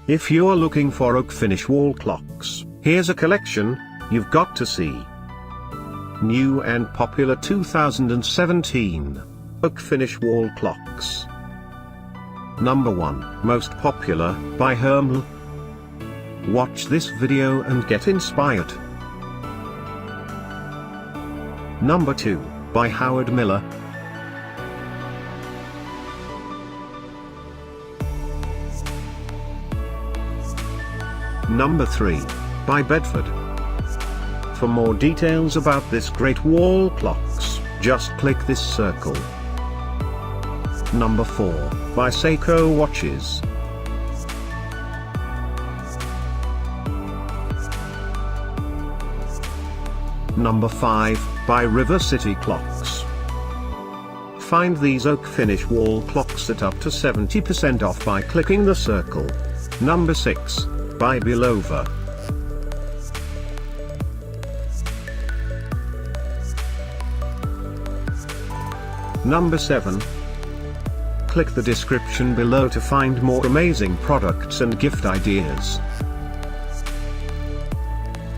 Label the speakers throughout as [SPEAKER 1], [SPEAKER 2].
[SPEAKER 1] If you're looking for oak finish wall clocks, here's a collection you've got to see. New and popular 2017 oak finish wall clocks. Number 1, most popular, by Hermle. Watch this video and get inspired. Number 2, by Howard Miller. Number 3, by Bedford. For more details about this great wall clocks, just click this circle. Number 4, by Seiko watches. Number 5, by River City Clocks. Find these oak finish wall clocks at up to 70% off by clicking the circle. Number 6, by Bulova. Number 7. Click the description below to find more amazing products and gift ideas.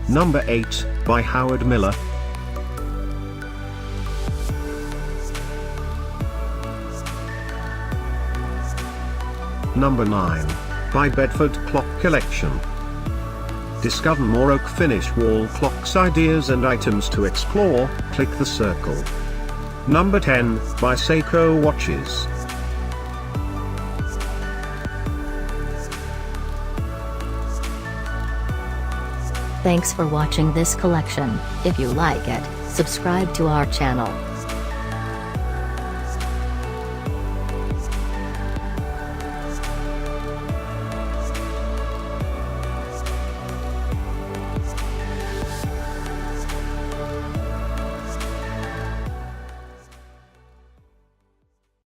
[SPEAKER 1] Number 8, by Howard Miller. Number 9, by Bedford Clock Collection. Discover more oak finish wall clocks ideas and items to explore, click the circle. Number 10, by Seiko watches.
[SPEAKER 2] Thanks for watching this collection. If you like it, subscribe to our channel.